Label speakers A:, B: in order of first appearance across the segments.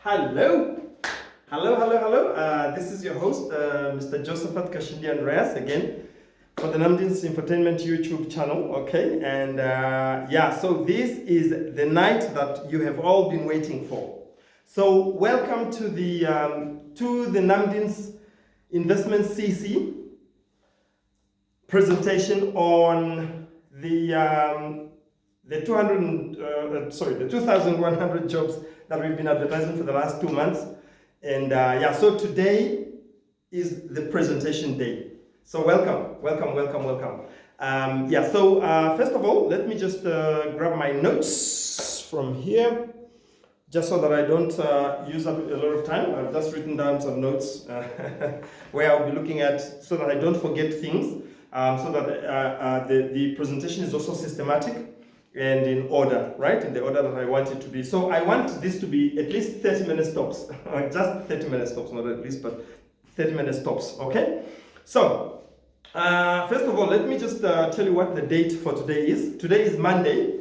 A: Hello. Hello. This is your host, Mr. Josephat Kashindi Andreas, again, for the NAMDINS Infotainment YouTube channel, okay? And so this is the night that you have all been waiting for. So welcome to the NAMDINS Investment CC presentation on the 2,100 jobs that we've been advertising for the last 2 months. And so today is the presentation day. So welcome. First of all, let me just grab my notes from here, just so that I don't use up a lot of time. I've just written down some notes where I'll be looking at, so that I don't forget things, so that the presentation is also systematic and in order, right? In the order that I want it to be. So I want this to be at least 30 minutes tops. Just 30 minutes tops, not at least, but 30 minutes tops, okay? So, first of all, let me just tell you what the date for today is. Today is Monday,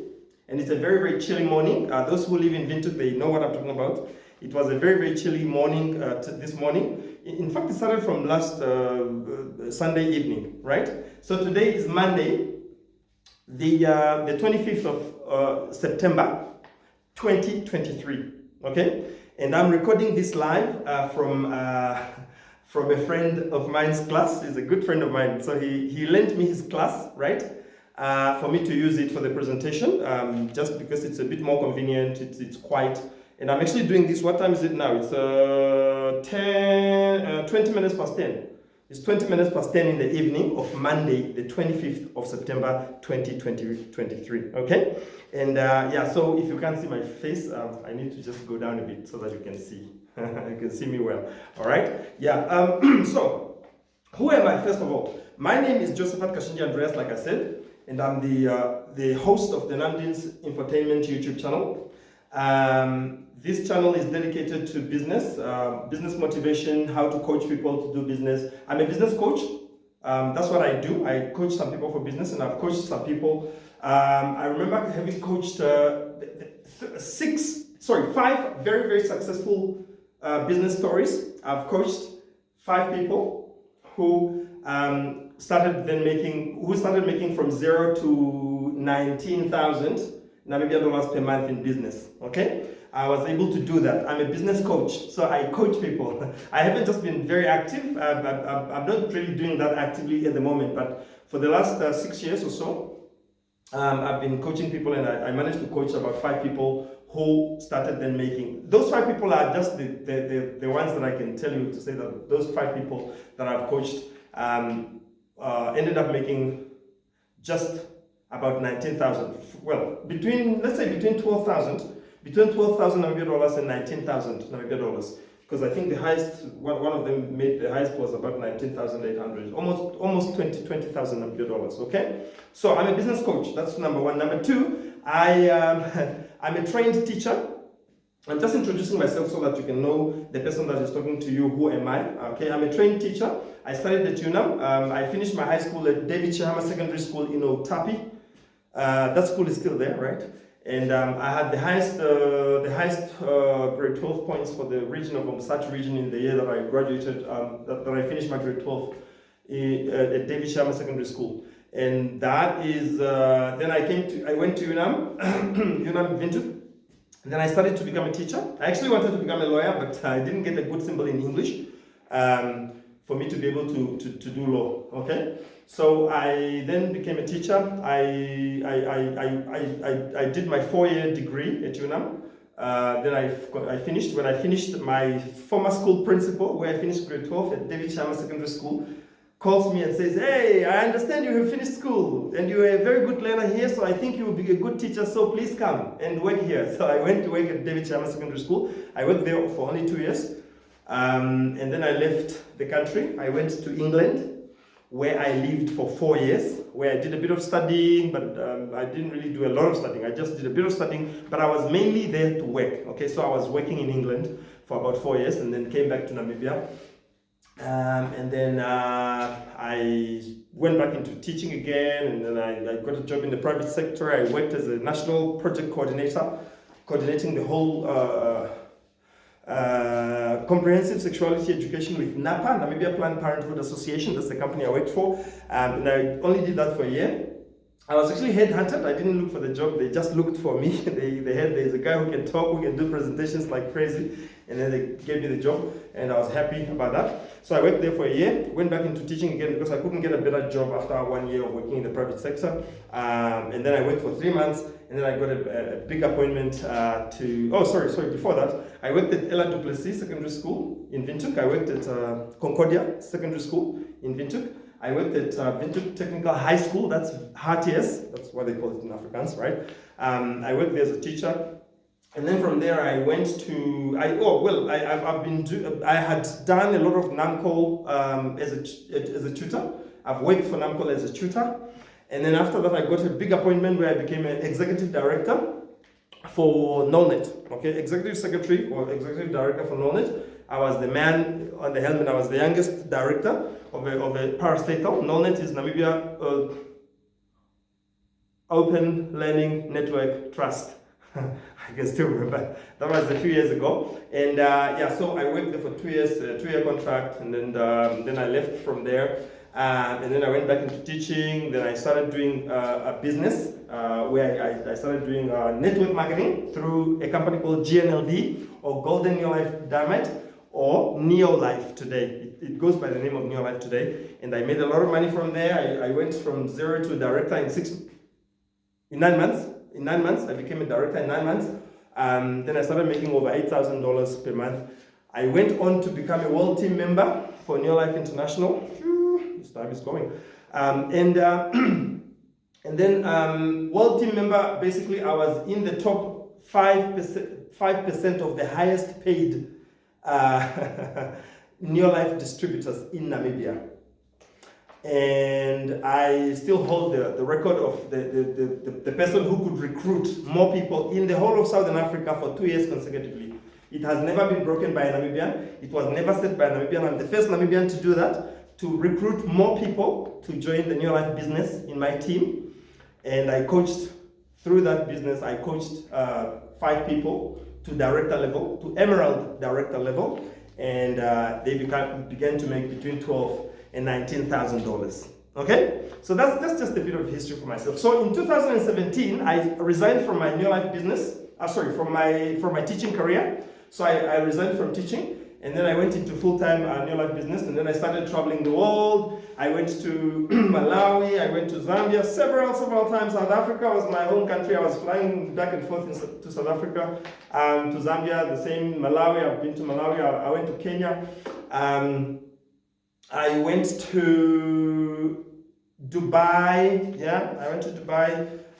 A: and it's a very, very chilly morning. Those who live in Windhoek, they know what I'm talking about. It was a very, very chilly morning this morning. In fact, it started from last Sunday evening, right? So today is Monday, the 25th of September 2023, okay? And I'm recording this live from a friend of mine's class. He's a good friend of mine, so he lent me his class, right, for me to use it for the presentation, just because it's a bit more convenient. It's quiet, and I'm actually doing this. What time is it now? It's 20 minutes past 10. It's 20 minutes past 10 in the evening of Monday, the 25th of September 2023, okay? And so if you can't see my face, I need to just go down a bit so that you can see. You can see me well, all right? So who am I, first of all? My name is Josephat Kashindi Andreas, like I said, and I'm the host of the NAMDINS Infotainment YouTube channel. This channel is dedicated to business, business motivation, how to coach people to do business. I'm a business coach. That's what I do. I coach some people for business, and I've coached some people. I remember having coached 5 very, very successful business stories. I've coached 5 people who started making from 0 to 19,000 Namibian dollars per month in business, okay? I was able to do that. I'm a business coach, so I coach people. I haven't just been very active. I'm not really doing that actively at the moment, but for the last 6 years or so, I've been coaching people, and I managed to coach about 5 people who started then making. Those 5 people are just the ones that I can tell you to say that those 5 people that I've coached ended up making just about 19,000. Well, between 12,000 Namibian dollars and 19,000 Namibian dollars, because I think the highest, one of them made the highest was about 19,800, almost 20,000 Namibian dollars. Okay, so I'm a business coach. That's number one. Number two, I'm a trained teacher. I'm just introducing myself so that you can know the person that is talking to you. Who am I? Okay, I'm a trained teacher. I studied at UNAM. I finished my high school at David Chihama Secondary School in Otapi. That school is still there, right? And I had the highest grade 12 points for the region of Umsat region in the year that I graduated, that I finished my grade 12 at David Chihama Secondary School. And that is, then I went to UNAM, UNAM Windhoek. Then I started to become a teacher. I actually wanted to become a lawyer, but I didn't get a good symbol in English for me to be able to do law, okay? So I then became a teacher. I did my 4-year degree at UNAM. Then I finished. When I finished, my former school principal, where I finished grade 12 at David Chihama Secondary School, calls me and says, "Hey, I understand you have finished school and you're a very good learner here, so I think you will be a good teacher, so please come and work here." So I went to work at David Chihama Secondary School. I worked there for only 2 years. And then I left the country. I went to England, where I lived for 4 years, where I did a bit of studying, but I didn't really do a lot of studying. I just did a bit of studying, but I was mainly there to work. Okay, so I was working in England for about 4 years, and then came back to Namibia. And then I went back into teaching again, and then I got a job in the private sector. I worked as a national project coordinator, coordinating the whole comprehensive sexuality education with NAPA, Namibia Planned Parenthood Association. That's the company I worked for. And I only did that for a year. I was actually headhunted. I didn't look for the job. They just looked for me. There's a guy who can talk, who can do presentations like crazy. And then they gave me the job, and I was happy about that. So I worked there for a year, went back into teaching again because I couldn't get a better job after 1 year of working in the private sector. And then I worked for 3 months, and then I got a big appointment before that, I worked at Ella Duplessis Secondary School in Windhoek. I worked at Concordia Secondary School in Windhoek. I worked at Windhoek Technical High School, that's HTS, that's what they call it in Afrikaans, right? I worked there as a teacher. And then from there, I went to, I had done a lot of NAMCOL as a tutor. I've worked for NAMCOL as a tutor. And then after that, I got a big appointment where I became an executive director for NOLNET, okay? Executive secretary or executive director for NOLNET. I was the man on the helmet. I was the youngest director of a parastatal. NOLNET is Namibia Open Learning Network Trust. I can still remember. That was a few years ago. And so I worked there for 2 years, a 2-year contract, and then I left from there. And then I went back into teaching. Then I started doing a business where I started doing network marketing through a company called GNLD, or Golden New Life Dynamite, or Neolife today. It goes by the name of Neolife today. And I made a lot of money from there. I went from 0 to director in 9 months. In 9 months, I became a director in 9 months. Then I started making over $8,000 per month. I went on to become a world team member for Neolife International. This time is going. And then world team member, basically I was in the top 5% of the highest paid Neolife distributors in Namibia. And I still hold the record of the person who could recruit more people in the whole of Southern Africa for 2 years consecutively. It has never been broken by a Namibian. It was never set by a Namibian. I'm the first Namibian to do that, to recruit more people to join the Neolife business in my team. And I coached, through that business, I coached 5 people to director level, to emerald director level. And they began to make between $12,000 and $19,000. Okay, so that's just a bit of history for myself. So in 2017, I resigned from my Neolife business. From my teaching career. So I resigned from teaching, and then I went into full-time Neolife business, and then I started traveling the world. I went to Malawi. I went to Zambia several times. South Africa was my home country. I was flying back and forth to South Africa, to Zambia, the same. Malawi. I've been to Malawi. I went to Kenya. I went to Dubai, I went to Dubai.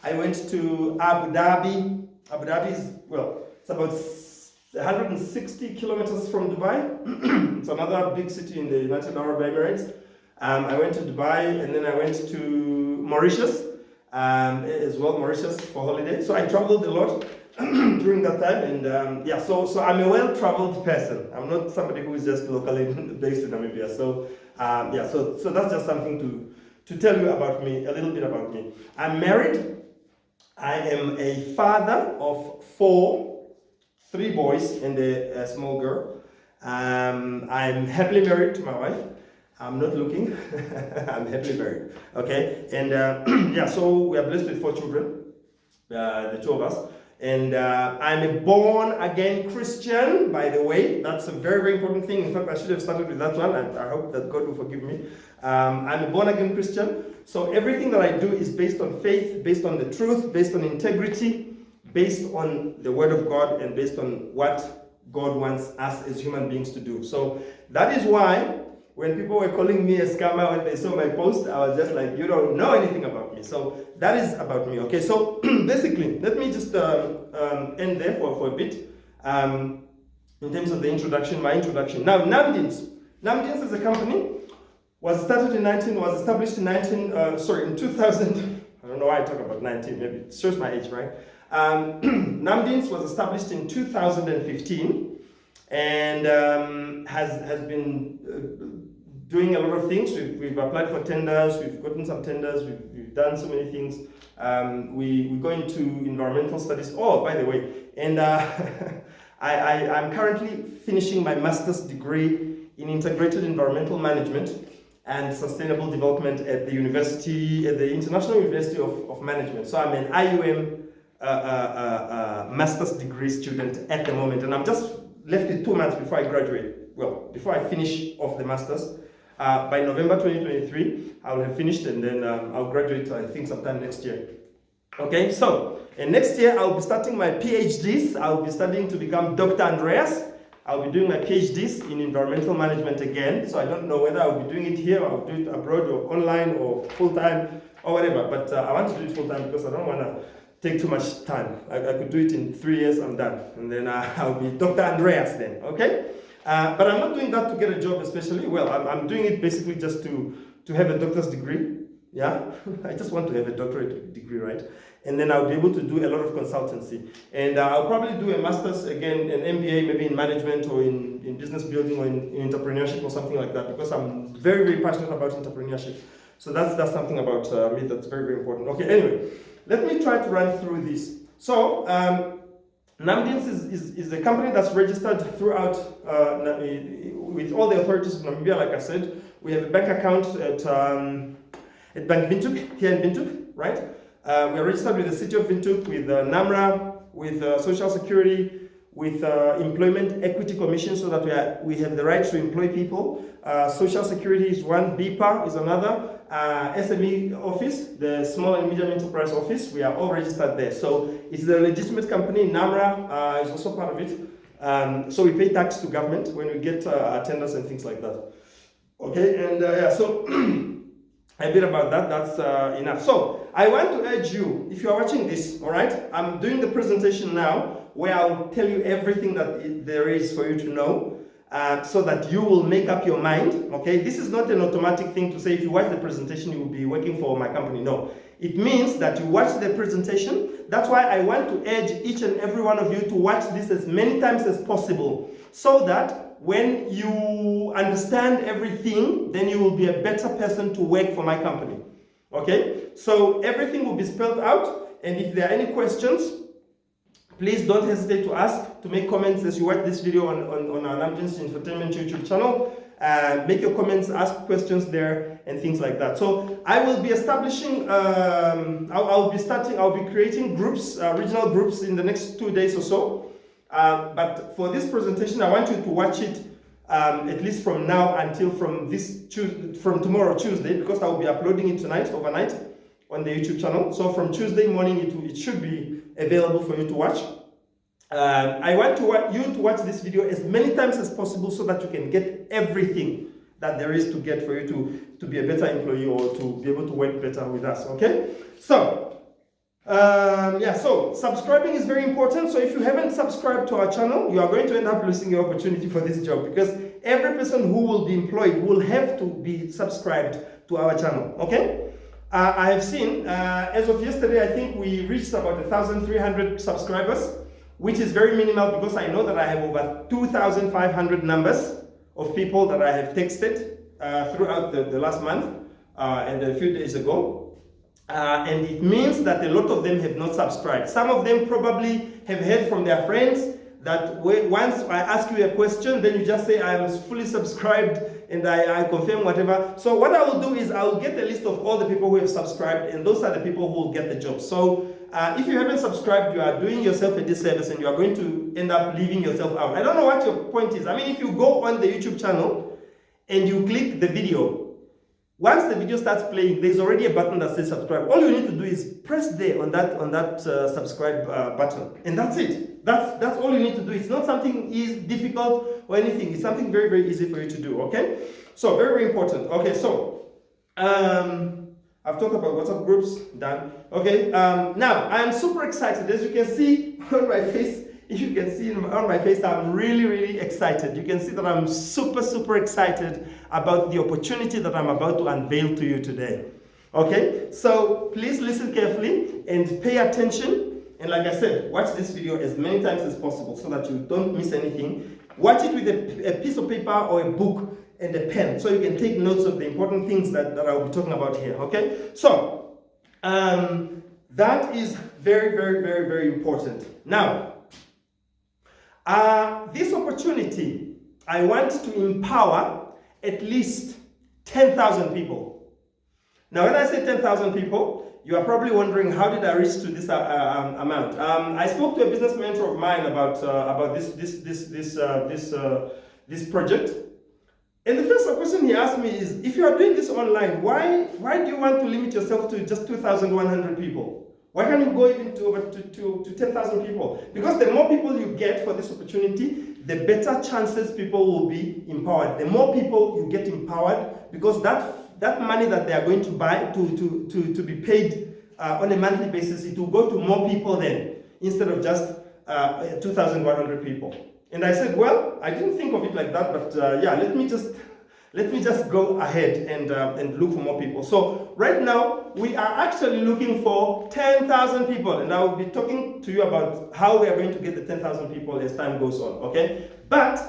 A: I went to Abu Dhabi. Abu Dhabi is, it's about 160 kilometers from Dubai. It's another big city in the United Arab Emirates. I went to Dubai, and then I went to Mauritius, as well, Mauritius for holiday. So I traveled a lot during that time, and so I'm a well-traveled person. I'm not somebody who is just locally based in Namibia. So so that's just something to tell you about me, a little bit about me. I'm married. I am a father of 3 boys and a small girl. I'm happily married to my wife. I'm not looking. I'm happily married. Okay, and so we are blessed with 4 children, the 2 of us. And I'm a born-again Christian, by the way. That's a very, very important thing. In fact, I should have started with that one. I hope that God will forgive me. I'm a born-again Christian. So everything that I do is based on faith, based on the truth, based on integrity, based on the Word of God, and based on what God wants us as human beings to do. So that is why when people were calling me a scammer when they saw my post, I was just like, you don't know anything about me. So that is about me. Okay, so basically, let me just end there for a bit in terms of the introduction, my introduction. Now, NAMDINS. NAMDINS is a company, was established in 2000. I don't know why I talk about 19, maybe it shows my age, right? NAMDINS was established in 2015 and has been doing a lot of things. We've applied for tenders, we've gotten some tenders, we've done so many things. We go into environmental studies. Oh, by the way, and I'm currently finishing my master's degree in integrated environmental management and sustainable development at the International University of Management. So I'm an IUM master's degree student at the moment, and I'm just left with 2 months before I graduate. Well, before I finish off the master's. By November 2023, I will have finished, and then I'll graduate, I think, sometime next year. Okay, so, and next year I'll be starting my PhDs. I'll be studying to become Dr. Andreas. I'll be doing my PhDs in environmental management again. So I don't know whether I'll be doing it here, or I'll do it abroad, or online, or full-time, or whatever. But I want to do it full-time because I don't want to take too much time. I could do it in 3 years, I'm done. And then I'll be Dr. Andreas then, okay? But I'm not doing that to get a job especially. Well, I'm doing it basically just to have a doctor's degree. Yeah, I just want to have a doctorate degree, right? And then I'll be able to do a lot of consultancy. And I'll probably do a master's, again, an MBA, maybe in management or in business building or in entrepreneurship or something like that, because I'm very, very passionate about entrepreneurship. So that's something about me that's very, very important. Okay, anyway, let me try to run through this. So, NAMDINS is a company that's registered throughout with all the authorities of Namibia. Like I said, we have a bank account at Bank Windhoek, here in Windhoek, right? We are registered with the city of Windhoek, with NAMRA, with Social Security, with Employment Equity Commission, so that we have the right to employ people. Social Security is one, BIPA is another. SME office, the Small and Medium Enterprise office, we are all registered there. So it's a legitimate company. NAMRA is also part of it. So we pay tax to government when we get attendance and things like that. Okay, and yeah, so a bit about that, that's enough. So I want to urge you, if you are watching this, all right, I'm doing the presentation now where I'll tell you everything that there is for you to know. So that you will make up your mind, okay? This is not an automatic thing to say if you watch the presentation, you will be working for my company. No. It means that you watch the presentation. That's why I want to urge each and every one of you to watch this as many times as possible, so that when you understand everything, then you will be a better person to work for my company, okay? So everything will be spelled out, and if there are any questions, please don't hesitate to ask, to make comments as you watch this video on our NAMDINS Infotainment YouTube channel. Make your comments, ask questions there, and things like that. So I will be establishing, I'll be creating groups, regional groups in the next 2 days or so. But for this presentation, I want you to watch it at least from now until from tomorrow, Tuesday, because I will be uploading it tonight, overnight, on the YouTube channel. So from Tuesday morning, it should be available for you to watch. I want you to watch this video as many times as possible so that you can get everything that there is to get for you to be a better employee or to be able to work better with us, okay? So, yeah, so subscribing is very important. So if you haven't subscribed to our channel, you are going to end up losing your opportunity for this job, because every person who will be employed will have to be subscribed to our channel, okay? I have seen, as of yesterday, I think we reached about 1,300 subscribers, which is very minimal, because I know that I have over 2,500 numbers of people that I have texted throughout the last month and a few days ago. And it means that a lot of them have not subscribed. Some of them probably have heard from their friends that once I ask you a question, then you just say I am fully subscribed and I confirm whatever. So what I will do is I will get a list of all the people who have subscribed, and those are the people who will get the job. So if you haven't subscribed, you are doing yourself a disservice, and you are going to end up leaving yourself out. I don't know what your point is. I mean, if you go on the YouTube channel and you click the video, once the video starts playing, there's already a button that says subscribe. All you need to do is press there on that subscribe button, and that's it. That's all you need to do. It's not something difficult or anything. It's something very, very easy for you to do, okay? So, very, very important. Okay, so, I've talked about WhatsApp groups, done. Okay, now, I'm super excited. As you can see on my face, if you can see on my face, I'm really, really excited. You can see that I'm super, super excited about the opportunity that I'm about to unveil to you today. Okay, so please listen carefully and pay attention. And like I said, watch this video as many times as possible so that you don't miss anything. Watch it with a piece of paper or a book and a pen, so you can take notes of the important things that I'll be talking about here, okay? So, that is very, very, very, very important. Now, This opportunity, I want to empower at least 10,000 people. Now, when I say 10,000 people, you are probably wondering, how did I reach to this amount? I spoke to a business mentor of mine about this project. And the first question he asked me is, if you are doing this online, why do you want to limit yourself to just 2,100 people? Why can't you go even to 10,000 people? Because the more people you get for this opportunity, the better chances people will be empowered. The more people you get empowered, because that money that they are going to buy to be paid on a monthly basis, it will go to more people then, instead of just 2,100 people. And I said, well, I didn't think of it like that, but yeah, let me just go ahead and look for more people. So right now, we are actually looking for 10,000 people, and I will be talking to you about how we are going to get the 10,000 people as time goes on, okay? But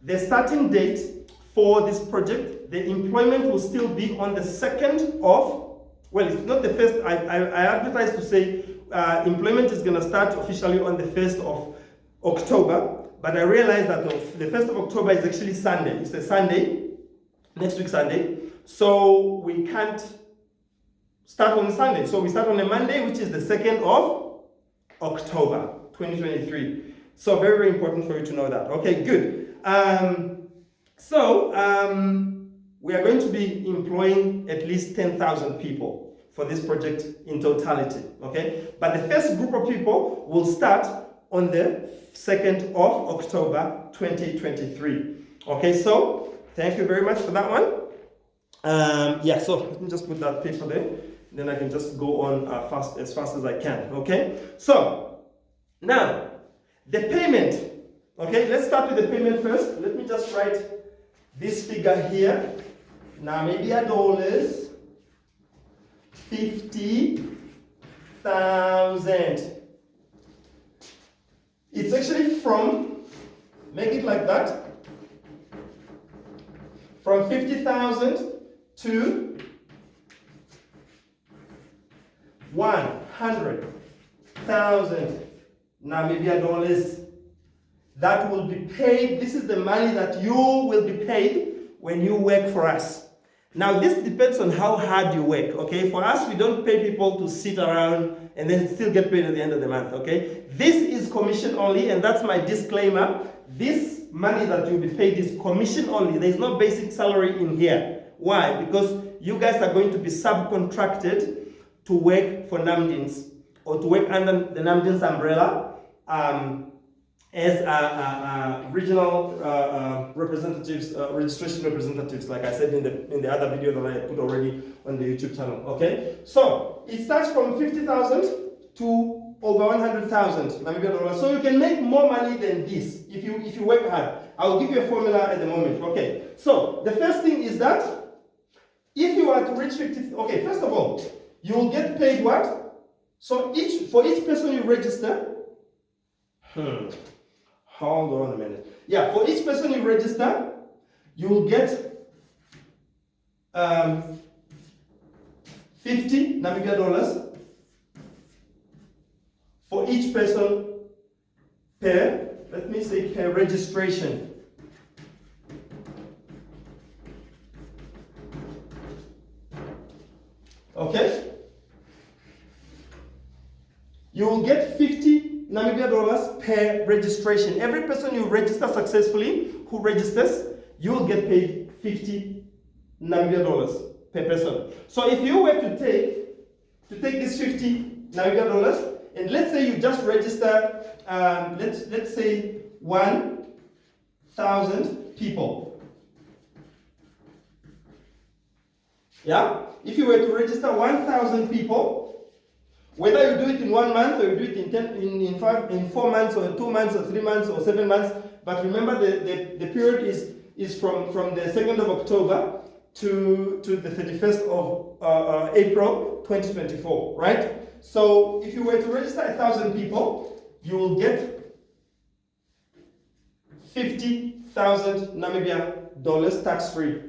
A: the starting date for this project, the employment will still be on the 2nd of, well, it's not the first, I advertised to say employment is going to start officially on the 1st of October, but I realized that the 1st of October is actually Sunday. It's a Sunday, next week Sunday, so we can't start on Sunday. So we start on a Monday, which is the 2nd of October, 2023. So very, very important for you to know that. Okay, good. We are going to be employing at least 10,000 people for this project in totality, okay? But the first group of people will start on the 2nd of October, 2023. Okay, so thank you very much for that one. Yeah, so let me just put that paper there. Then I can just go on as fast as I can, okay? So, now, the payment, okay? Let's start with the payment first. Let me just write this figure here. Namibia dollars, 50,000. It's actually from, make it like that, from 50,000 to 100,000 Namibia dollars. That will be paid. This is the money that you will be paid when you work for us. Now, this depends on how hard you work, okay? For us, we don't pay people to sit around and then still get paid at the end of the month, okay? This is commission only, and that's my disclaimer. This money that you'll be paid is commission only. There's no basic salary in here. Why? Because you guys are going to be subcontracted to work for NAMDINS, or to work under the NAMDINS umbrella, as regional representatives, registration representatives, like I said in the other video that I put already on the YouTube channel. Okay, so it starts from 50,000 to over 100,000 Namibian dollars. So you can make more money than this if you work hard. I will give you a formula at the moment. Okay, so the first thing is that if you are to reach 50, okay, first of all, you will get paid what? So for each person you register. Hold on a minute. Yeah, for each person you register, you will get 50 Namibia dollars for each person per, let me say, per registration. Okay? You will get 50 Namibia dollars per registration. Every person you register successfully, who registers, you will get paid 50 Namibia dollars per person. So if you were to take this 50 Namibia dollars, and let's say you just register, let's say 1,000 people. Yeah? If you were to register 1,000 people, whether you do it in 1 month or you do it in 4 months or 2 months or 3 months or 7 months, but remember the period is from the 2nd of October to the 31st of April 2024, right? So if you were to register 1,000 people, you will get 50,000 Namibia dollars tax-free.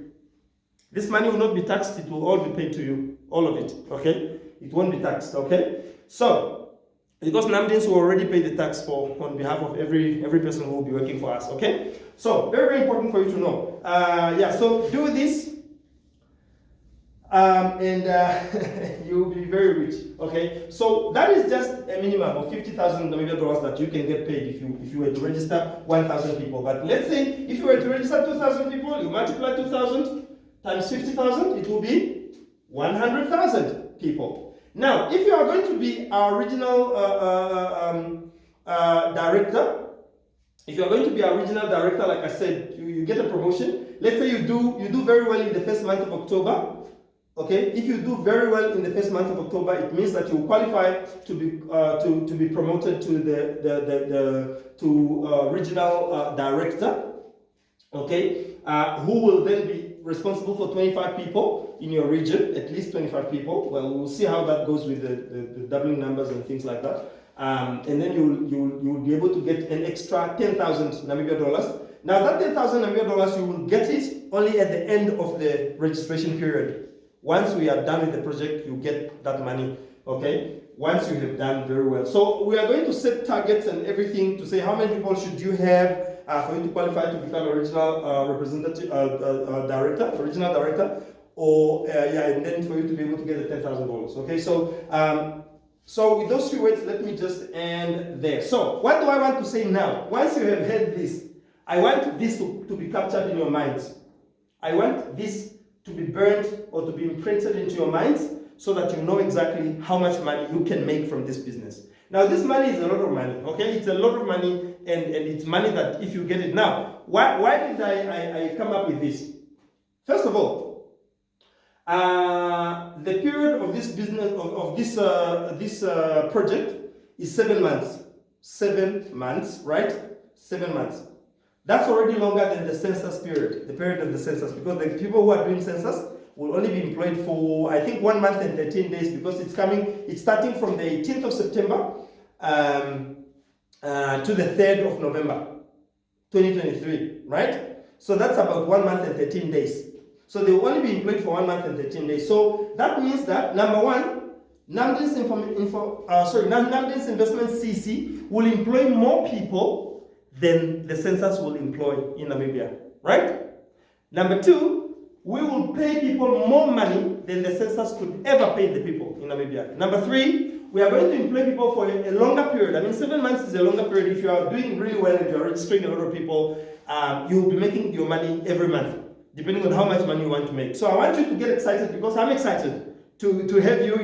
A: This money will not be taxed, it will all be paid to you, all of it, okay? It won't be taxed, okay? So, Because NAMDINS will already pay the tax on behalf of every person who will be working for us, okay? So, very, very important for you to know. Yeah, so do this, and you'll be very rich, okay? So, that is just a minimum of 50,000 Namibia dollars that you can get paid if you were to register 1,000 people. But let's say if you were to register 2,000 people, you multiply 2,000 times 50,000, it will be 100,000 people. Now, if you are going to be our regional director, if you are going to be our regional director, like I said, you get a promotion. Let's say you do very well in the first month of October. Okay, if you do very well in the first month of October, it means that you qualify to be promoted to the regional director. Okay, who will then be responsible for 25 people in your region, at least 25 people. Well, we'll see how that goes with the doubling numbers and things like that. And then you'll be able to get an extra 10,000 Namibia dollars. Now that 10,000 Namibia dollars, you will get it only at the end of the registration period. Once we are done with the project, you get that money, okay? Once you have done very well. So we are going to set targets and everything to say how many people should you have for you to qualify to become a regional representative, director, regional director, or yeah, and then for you to be able to get the $10,000. Okay, so so with those few words, let me just end there. So what do I want to say now? Once you have heard this, I want this to be captured in your minds. I want this to be burned or to be imprinted into your minds so that you know exactly how much money you can make from this business. Now, this money is a lot of money, okay? It's a lot of money, and it's money that if you get it now. Why did I come up with this? First of all, the period of this business, of this project is 7 months. 7 months, right? 7 months. That's already longer than the census period, the period of the census, because the people who are doing census will only be employed for, I think, 1 month and 13 days, because it's starting from the 18th of September to the 3rd of November, 2023, right? So that's about 1 month and 13 days. So they will only be employed for 1 month and 13 days. So that means that, number one, NAMDINS NAMDINS Investment CC will employ more people than the census will employ in Namibia, right? Number two, we will pay people more money than the census could ever pay the people in Namibia. Number three, we are going to employ people for a longer period. I mean, 7 months is a longer period. If you are doing really well and you are registering a lot of people, you will be making your money every month, depending on how much money you want to make. So I want you to get excited, because I'm excited to have you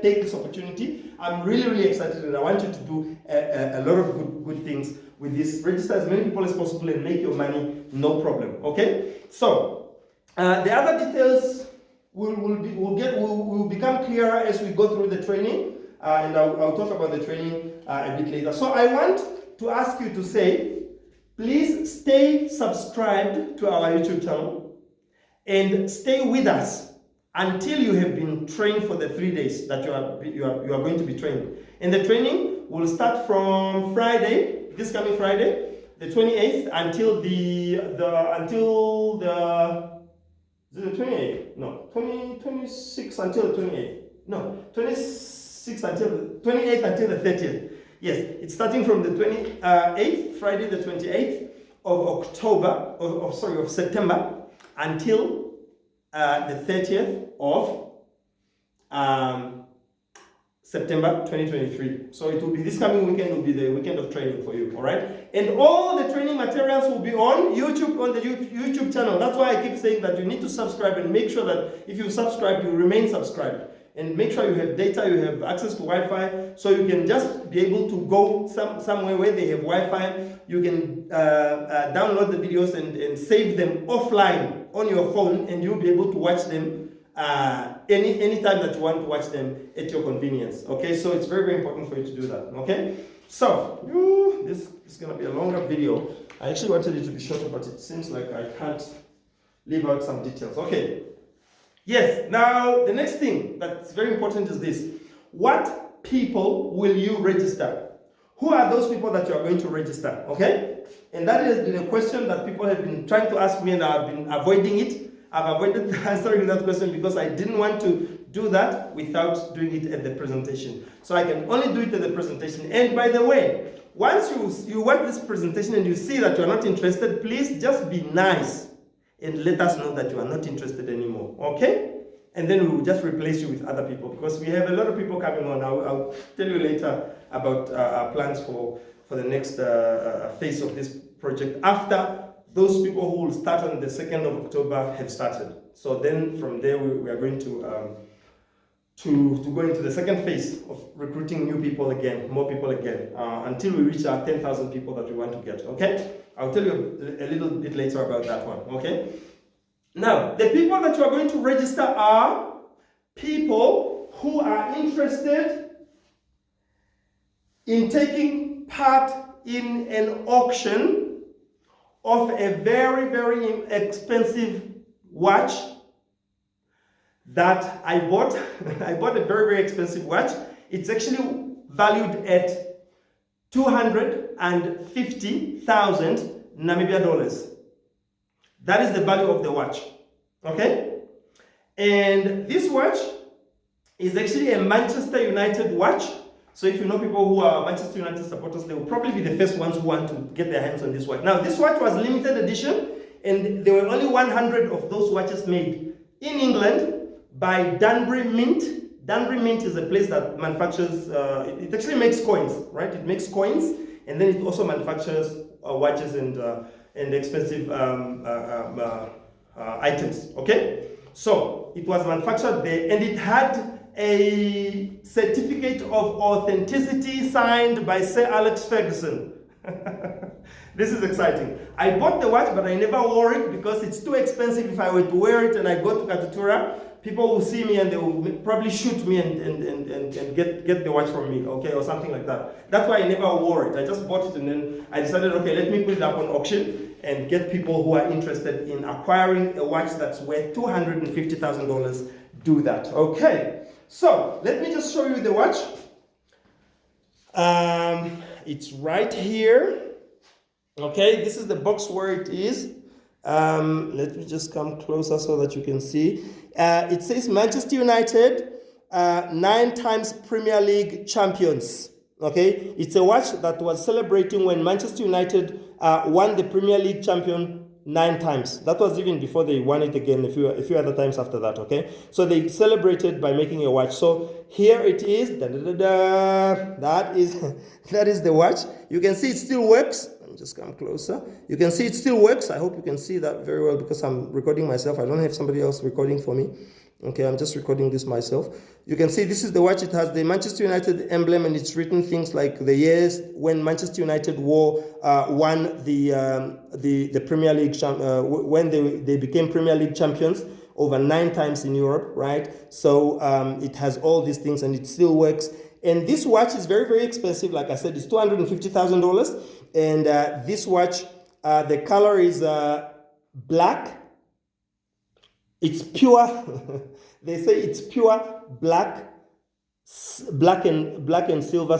A: take this opportunity. I'm really excited, and I want you to do a lot of good things with this. Register as many people as possible and make your money, no problem. Okay. So the other details will become clearer as we go through the training, and I'll talk about the training a bit later. So I want to ask you to say, please stay subscribed to our YouTube channel and stay with us until you have been trained for the 3 days that you are going to be trained. And the training will start from Friday, this coming Friday, the 28th, until the 28th? No, 26 until the 28th. No, 26 until the 28th until the 30th. Yes, it's starting from the 28th, Friday the 28th of October, of September, until the 30th of September 2023. So it will be this coming weekend, will be the weekend of training for you, all right? And all the training materials will be on YouTube, on the YouTube channel. That's why I keep saying that you need to subscribe, and make sure that if you subscribe, you remain subscribed. And make sure you have data, you have access to Wi-Fi, so you can just be able to go somewhere where they have Wi-Fi. You can download the videos and save them offline on your phone, and you'll be able to watch them any time that you want to watch them at your convenience. Okay, so it's very important for you to do that. Okay, so this is going to be a longer video. I actually wanted it to be shorter, but it seems like I can't leave out some details. Okay. Yes, now the next thing that's very important is this. What people will you register? Who are those people that you are going to register? Okay? And that has been a question that people have been trying to ask me, and I've been avoiding it. I've avoided answering that question because I didn't want to do that without doing it at the presentation. So I can only do it at the presentation. And by the way, once you watch this presentation and you see that you are not interested, please just be nice and let us know that you are not interested anymore, okay? And then we will just replace you with other people, because we have a lot of people coming on. I'll tell you later about our plans for the next phase of this project after those people who will start on the 2nd of October have started. So then from there we are going to go into the second phase of recruiting new people again, more people again, until we reach our 10,000 people that we want to get, okay? I'll tell you a little bit later about that one, okay? Now, the people that you are going to register are people who are interested in taking part in an auction of a very, very expensive watch that I bought. I bought a very, very expensive watch. It's actually valued at 250,000 Namibia dollars. That is the value of the watch, okay? And this watch is actually a Manchester United watch. So if you know people who are Manchester United supporters, they will probably be the first ones who want to get their hands on this watch. Now, this watch was limited edition, and there were only 100 of those watches made in England by Danbury Mint. Danbury Mint is a place that manufactures, it actually makes coins, right? It makes coins, and then it also manufactures watches and expensive items, okay? So it was manufactured there, and it had a certificate of authenticity signed by Sir Alex Ferguson. This is exciting. I bought the watch, but I never wore it because it's too expensive. If I were to wear it and I go to Katutura, people will see me and they will probably shoot me and get the watch from me, okay, or something like that. That's why I never wore it. I just bought it and then I decided, okay, let me put it up on auction and get people who are interested in acquiring a watch that's worth $250,000 do that, okay? So, let me just show you the watch. It's right here. Okay, this is the box where it is. Let me just come closer so that you can see. It says Manchester United, 9 times Premier League champions. Okay, it's a watch that was celebrating when Manchester United won the Premier League champion 9 times. That was even before they won it again a few other times after that, okay? So they celebrated by making a watch. So here it is. Da, da, da, da. That is the watch. You can see it still works. Let me just come closer. You can see it still works. I hope you can see that very well because I'm recording myself. I don't have somebody else recording for me. Okay, I'm just recording this myself. You can see this is the watch. It has the Manchester United emblem, and it's written things like the years when Manchester United won the Premier League, when they became Premier League champions over 9 times in Europe, right? So it has all these things, and it still works. And this watch is very, very expensive. Like I said, it's $250,000. And this watch, the color is black. It's pure. They say it's pure black and silver.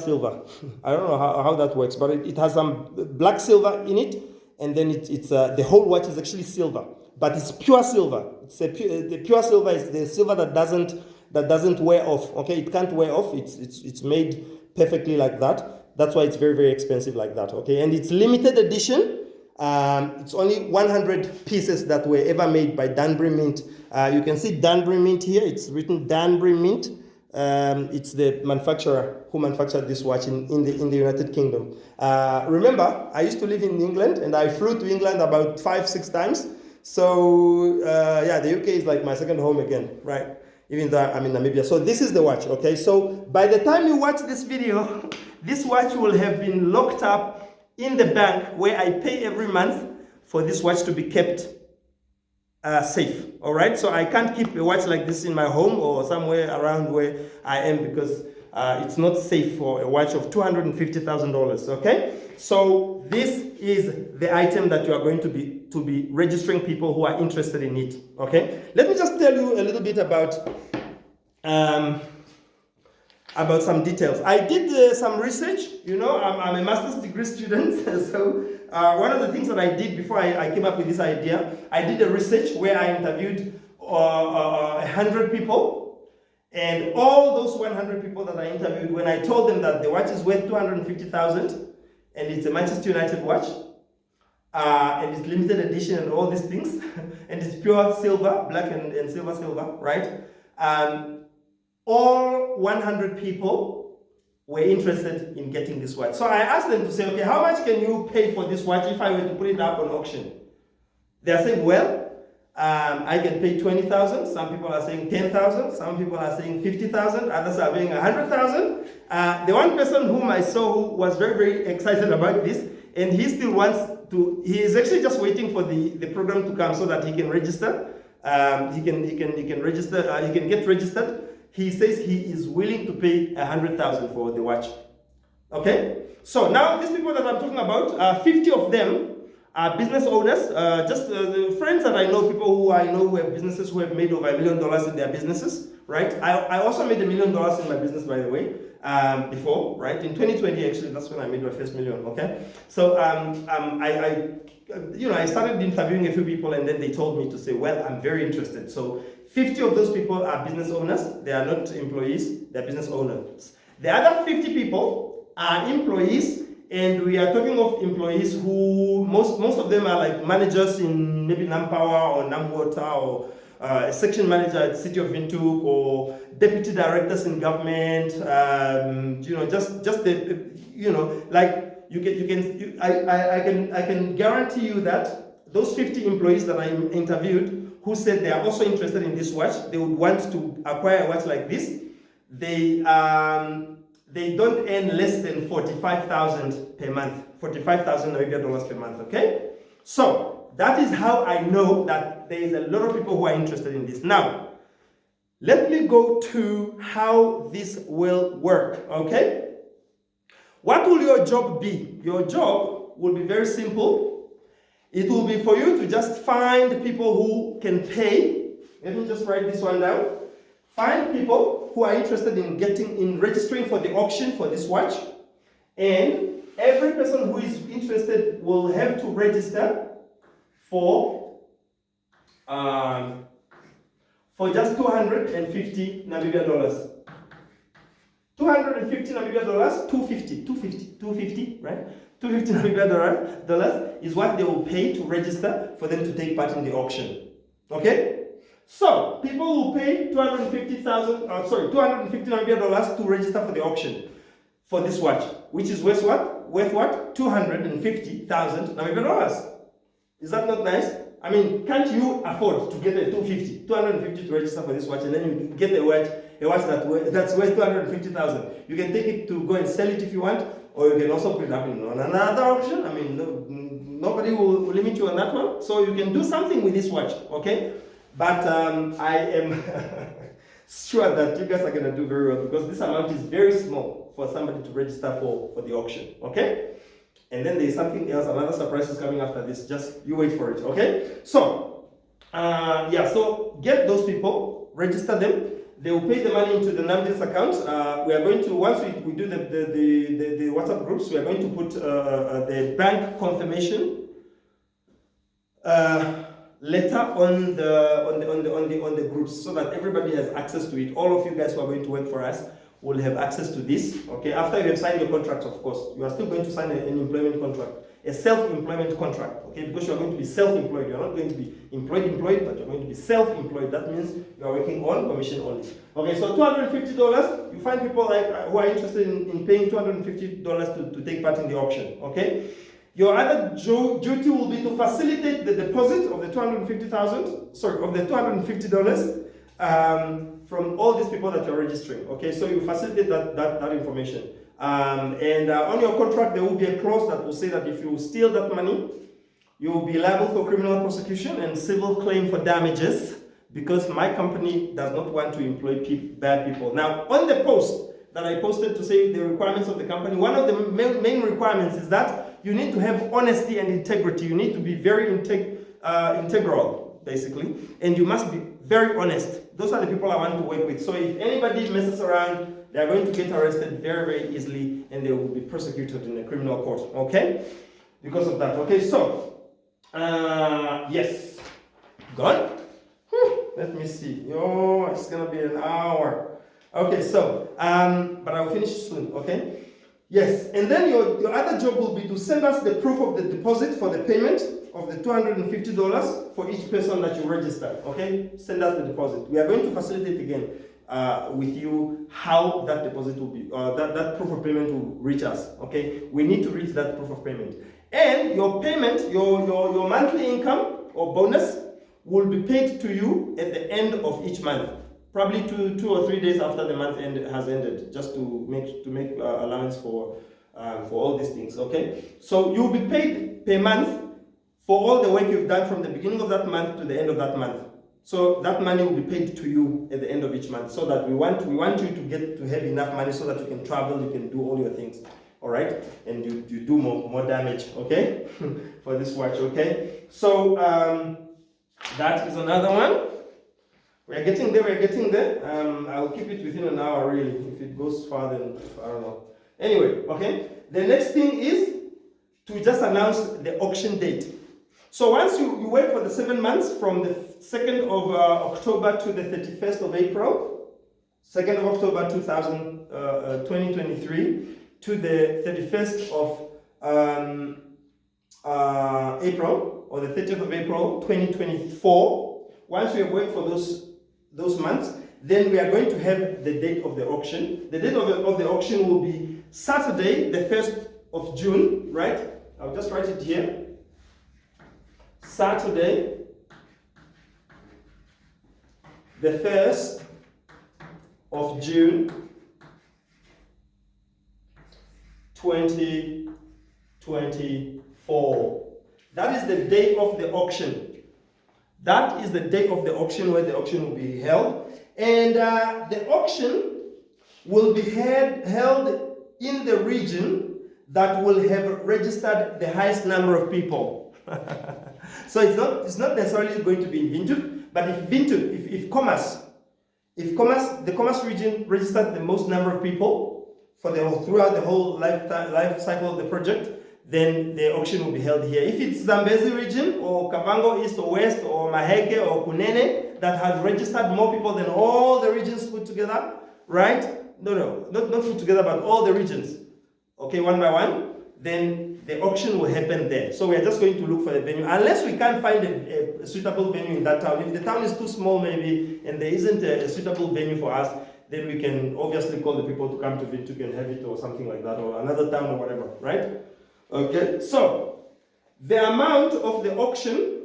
A: I don't know how that works, but it has some black silver in it, and then it's the whole watch is actually silver, but it's pure silver. The pure silver is the silver that doesn't wear off. Okay, it can't wear off. It's made perfectly like that. That's why it's very, very expensive like that. Okay, and it's limited edition. It's only 100 pieces that were ever made by Danbury Mint. You can see Danbury Mint here. It's written Danbury Mint. It's the manufacturer who manufactured this watch in the United Kingdom. Remember, I used to live in England, and I flew to England about 5-6 times. So yeah, the UK is like my second home again, right? Even though I'm in Namibia. So this is the watch, okay? So by the time you watch this video, this watch will have been locked up in the bank where I pay every month for this watch to be kept safe, all right? So I can't keep a watch like this in my home or somewhere around where I am because it's not safe for a watch of $250,000, okay? So this is the item that you are going to be registering people who are interested in it, okay? Let me just tell you a little bit about some details. I did some research. You know, I'm a master's degree student, so one of the things that I did before I came up with this idea, I did a research where I interviewed 100 people, And all those 100 people that I interviewed, when I told them that the watch is worth 250,000 and it's a Manchester United watch, and it's limited edition and all these things, and it's pure silver, black and silver, right? All 100 people were interested in getting this watch. So I asked them to say, okay, how much can you pay for this watch if I were to put it up on auction? They are saying, well, I can pay 20,000. Some people are saying 10,000. Some people are saying 50,000. Others are paying 100,000. The one person whom I saw who was very, very excited about this, and he still wants to, he is actually just waiting for the program to come so that he can register. He can register. He can get registered. He says he is willing to pay 100,000 for the watch. Okay. So now these people that I'm talking about, 50 of them are business owners, the friends that I know, people who I know who have businesses who have made over $1 million in their businesses, right? I also made $1 million in my business, by the way, before, right? In 2020, actually, that's when I made my first million, okay? So I started interviewing a few people, and then they told me to say, well, I'm very interested. So 50 of those people are business owners. They are not employees, they're business owners. The other 50 people are employees. And we are talking of employees who, most of them are like managers in maybe NamPower or NamWater, or a section manager at City of Windhoek, or deputy directors in government, I can guarantee you that those 50 employees that I interviewed who said they are also interested in this watch, they would want to acquire a watch like this, they don't earn less than 45,000 per month, 45,000 Namibia dollars per month, okay? So that is how I know that there is a lot of people who are interested in this. Now, let me go to how this will work, okay? What will your job be? Your job will be very simple. It will be for you to just find people who can pay. Let me just write this one down. Find people who are interested in registering for the auction for this watch, and every person who is interested will have to register for just 250 Namibia dollars. 250 Namibia dollars, 250, right? 250 Namibia dollars is what they will pay to register for them to take part in the auction. Okay? So, people will pay 250 Namibia dollars to register for the auction for this watch, which is worth what? 250,000 Namibia dollars. Is that not nice? I mean, can't you afford to get a 250 to register for this watch, and then you get a watch that's worth 250,000? You can take it to go and sell it if you want, or you can also put it up on another auction. I mean, nobody will limit you on that one. So you can do something with this watch, okay? But I am sure that you guys are going to do very well, because this amount is very small for somebody to register for the auction, okay? And then there's something else, another surprise is coming after this. Just you wait for it, okay? So, so get those people, register them. They will pay the money into the NAMDINS account. We are going to, once we do the WhatsApp groups, we are going to put the bank confirmation letter on the groups, so that everybody has access to it. All of you guys who are going to work for us will have access to this. Okay, after you have signed your contract, of course, you are still going to sign an employment contract, a self-employment contract. Okay, because you are going to be self-employed. You are not going to be employed, but you are going to be self-employed. That means you are working on commission only. Okay, so $250. You find people like who are interested in paying $250 to take part in the auction. Okay. Your other duty will be to facilitate the deposit of the $250 from all these people that you're registering. Okay, so you facilitate that information. On your contract, there will be a clause that will say that if you steal that money, you will be liable for criminal prosecution and civil claim for damages, because my company does not want to employ bad people. Now, on the post that I posted to say the requirements of the company, one of the main requirements is that you need to have honesty and integrity. You need to be very integral, basically, and you must be very honest. Those are the people I want to work with. So if anybody messes around, they are going to get arrested very, very easily, and they will be prosecuted in a criminal court, okay? Because of that. Okay, so, yes. Gone? Let me see. Oh, it's going to be an hour. Okay, so, but I'll finish soon, okay? Yes, and then your other job will be to send us the proof of the deposit for the payment of the $250 for each person that you register, okay? Send us the deposit. We are going to facilitate again with you how that deposit will be, that proof of payment will reach us, okay? We need to reach that proof of payment. And your payment, your monthly income or bonus will be paid to you at the end of each month. Probably two or 3 days after the month has ended, just to make allowance for all these things. Okay, so you'll be paid per month for all the work you've done from the beginning of that month to the end of that month. So that money will be paid to you at the end of each month. So that we want you to have enough money so that you can travel, you can do all your things. All right, and you do more damage. Okay, for this watch. Okay, so that is another one. We're getting there, I'll keep it within an hour really. If it goes far, then I don't know. Anyway, okay. The next thing is to just announce the auction date. So once you wait for the 7 months from the 2nd of October to the 31st of April, 2nd of October 2023 to the 31st of April, or the 30th of April 2024, once we have waited for those months, then we are going to have the date of the auction. The date of the auction will be Saturday, the 1st of June, right? I'll just write it here. Saturday, the 1st of June, 2024. That is the day of the auction. That is the day of the auction where the auction will be held. And the auction will be held in the region that will have registered the highest number of people. So it's not necessarily going to be in Windhoek, but if Commerce, the Commerce region registers the most number of people throughout the whole life cycle of the project, then the auction will be held here. If it's Zambezi region, or Kavango East or West, or Maheke or Kunene, that has registered more people than all the regions put together, right? No, not put together, but all the regions, okay, one by one, then the auction will happen there. So we are just going to look for a venue, unless we can't find a suitable venue in that town. If the town is too small maybe, and there isn't a suitable venue for us, then we can obviously call the people to come to Windhoek and have it, or something like that, or another town or whatever, right? Okay, so the amount of the auction,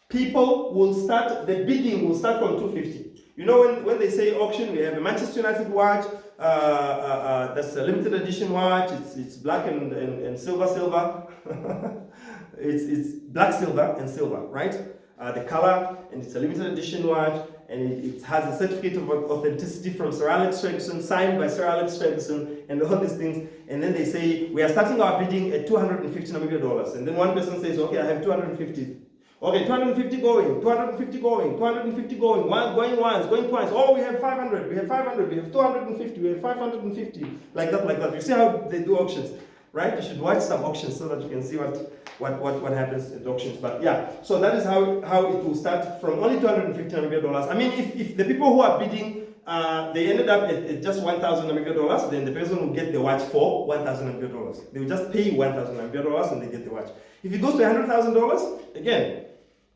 A: the bidding will start from 250. You know, when they say auction, we have a Manchester United watch, that's a limited edition watch, it's black and silver. it's black, silver, and silver, right? The color, and it's a limited edition watch, and it has a certificate of authenticity from Sir Alex Ferguson, signed by Sir Alex Ferguson, and all these things. And then they say, we are starting our bidding at $250 million. And then one person says, okay, I have 250. Okay, 250 going, 250 going, 250 going, going once, going twice. Oh, we have 500, we have 500, we have 250, we have 550. Like that. You see how they do auctions, right? You should watch some auctions so that you can see what happens at auctions. But yeah, so that is how it will start, from only $250 million. I mean, if the people who are bidding, they ended up at just $1,000 million, then the person will get the watch for $1,000 million. They will just pay $1,000 million and they get the watch. If it goes to $100,000, again,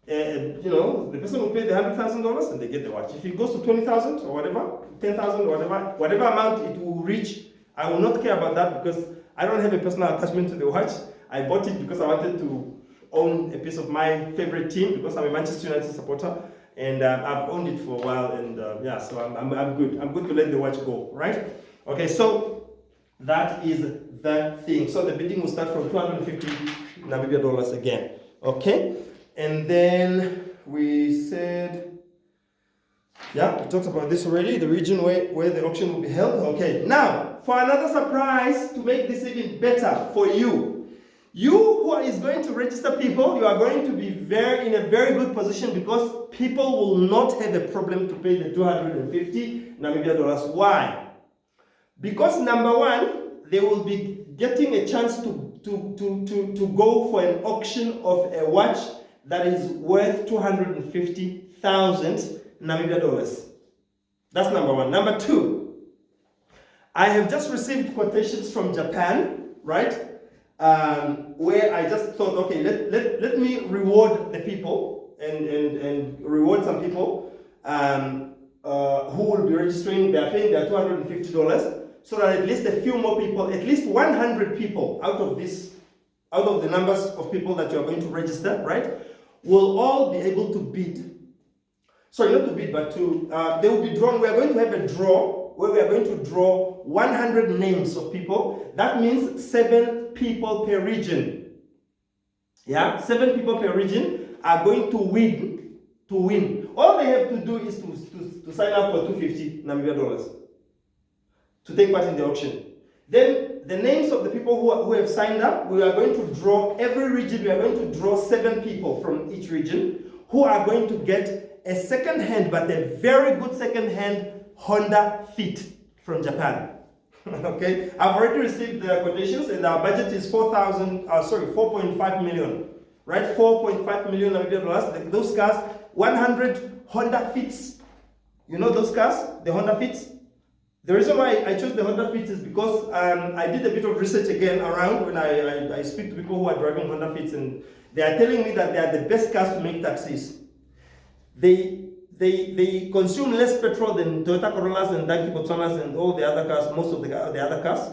A: the person will pay the $100,000 and they get the watch. If it goes to 20,000 or whatever, 10,000 or whatever amount it will reach, I will not care about that, because I don't have a personal attachment to the watch. I bought it because I wanted to own a piece of my favorite team, because I'm a Manchester United supporter, and I've owned it for a while, and so I'm good. I'm good to let the watch go, right? Okay, so that is the thing. So the bidding will start from 250 Namibia dollars again, okay? And then we said, we talked about this already, the region where the auction will be held. Okay, now, for another surprise, to make this even better for you who is going to register people, you are going to be in a very good position, because people will not have a problem to pay the 250 Namibia dollars. Why? Because number one, they will be getting a chance to go for an auction of a watch that is worth 250,000 Namibia dollars. That's number one. Number two, I have just received quotations from Japan, right? Where I just thought, okay, let me reward the people and reward some people who will be registering. They are paying their $250, so that at least a few more people, at least 100 people out of the numbers of people that you are going to register, right, will all be able to bid. Sorry, not to bid, but they will be drawn. We are going to have a draw where we are going to draw 100 names of people. That means 7 people per region. Yeah, 7 people per region are going to win. All they have to do is to sign up for $250 Namibia to take part in the auction. Then the names of the people who have signed up, we are going to draw every region. We are going to draw 7 people from each region who are going to get a second-hand, but a very good second-hand Honda Fit from Japan. Okay, I've already received the quotations, and our budget is 4.5 million, right? 4.5 million Namibian dollars. Those cars, 100 Honda Fits. You know those cars, the Honda Fits. The reason why I chose the Honda Fit is because I did a bit of research again around when I speak to people who are driving Honda Fits, and they are telling me that they are the best cars to make taxis. They consume less petrol than Toyota Corollas and Danki Botsonas and all the other cars, most of the other cars.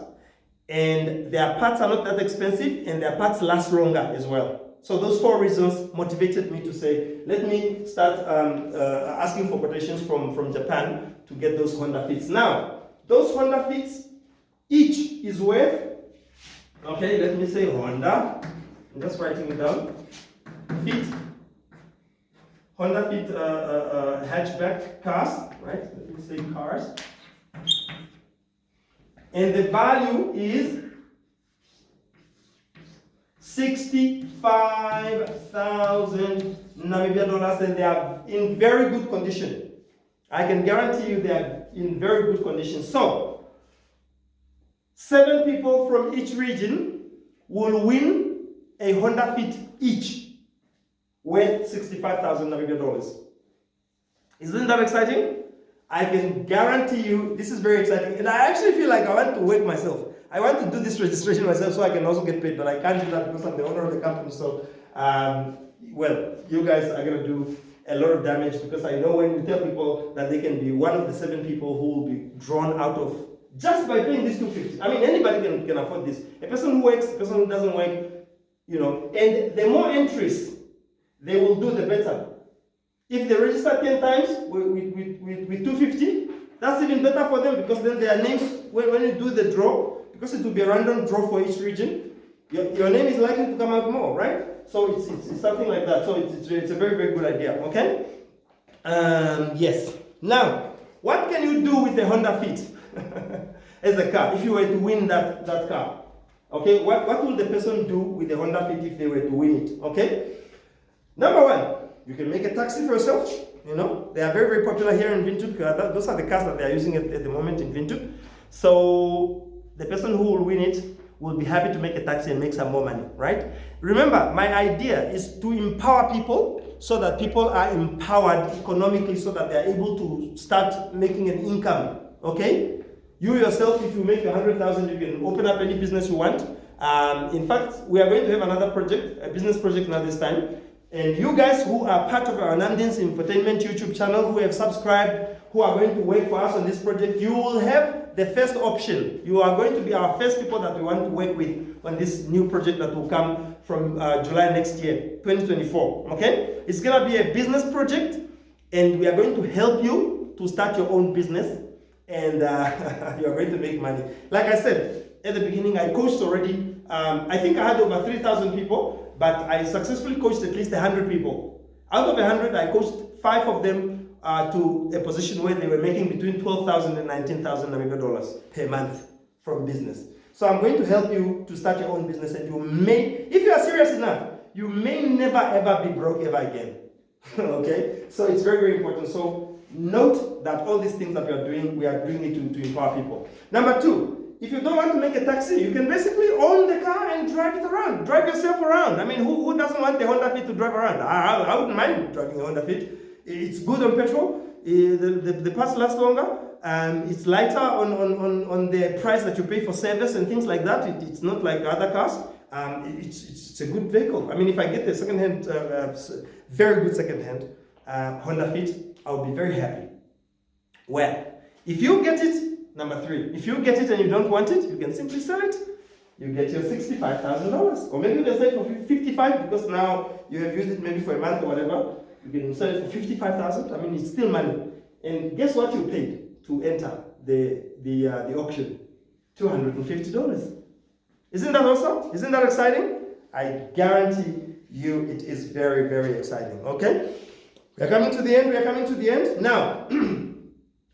A: And their parts are not that expensive, and their parts last longer as well. So those 4 reasons motivated me to say, let me start asking for quotations from Japan to get those Honda Fits. Now, those Honda Fits, each is worth, okay, let me say Honda. I'm just writing it down. Fit. Honda Fit hatchback cars, right? Let me say cars. And the value is 65,000 Namibian dollars, and they are in very good condition. I can guarantee you they are in very good condition. So, 7 people from each region will win a Honda Fit each, worth 65,000 Namibian dollars. Isn't that exciting? I can guarantee you this is very exciting, and I actually feel like I want to work myself. I want to do this registration myself so I can also get paid, but I can't do that because I'm the owner of the company. So, well, you guys are going to do a lot of damage, because I know when you tell people that they can be one of the 7 people who will be drawn out of just by paying this $250. I mean, anybody can afford this. A person who works, a person who doesn't work, you know, and the more entries they will do, the better. If they register 10 times with $250, that's even better for them, because then their names, when you do the draw, because it will be a random draw for each region, your name is likely to come out more, right? So it's something like that. So it's a very, very good idea, okay? Yes. Now, what can you do with the Honda Fit as a car, if you were to win that car? Okay, what will the person do with the Honda Fit if they were to win it? Okay? Number 1, you can make a taxi for yourself. You know, they are very, very popular here in Windhoek. Those are the cars that they are using at the moment in Windhoek. So the person who will win it will be happy to make a taxi and make some more money, right? Remember, my idea is to empower people so that people are empowered economically, so that they are able to start making an income, okay? You yourself, if you make 100,000, you can open up any business you want. In fact, we are going to have another project, a business project now this time. And you guys who are part of our NAMDINS Infotainment YouTube channel, who have subscribed, who are going to work for us on this project, you will have the first option. You are going to be our first people that we want to work with on this new project that will come from July next year, 2024, okay? It's gonna be a business project, and we are going to help you to start your own business, and you are going to make money. Like I said, at the beginning, I coached already. I think I had over 3,000 people, but I successfully coached at least 100 people. Out of 100, I coached 5 of them to a position where they were making between 12,000 and 19,000 Namibian dollars per month from business. So I'm going to help you to start your own business, and you may, if you are serious enough, you may never ever be broke ever again. Okay? So it's very, very important. So note that all these things that we are doing it to empower people. Number 2, if you don't want to make a taxi, you can basically own the car and drive it around. Drive yourself around. I mean, who doesn't want the Honda Fit to drive around? I wouldn't mind driving a Honda Fit. It's good on petrol. The parts last longer. It's lighter on the price that you pay for service and things like that. It's not like other cars. It's a good vehicle. I mean, if I get the second-hand, very good second-hand Honda Fit, I'll be very happy. Well, if you get it, number 3, if you get it and you don't want it, you can simply sell it. You get your $65,000. Or maybe you can sell it for $55 because now you have used it maybe for a month or whatever. You can sell it for $55,000. I mean, it's still money. And guess what you paid to enter the auction? $250. Isn't that awesome? Isn't that exciting? I guarantee you it is very, very exciting. Okay? We are coming to the end. We are coming to the end. Now,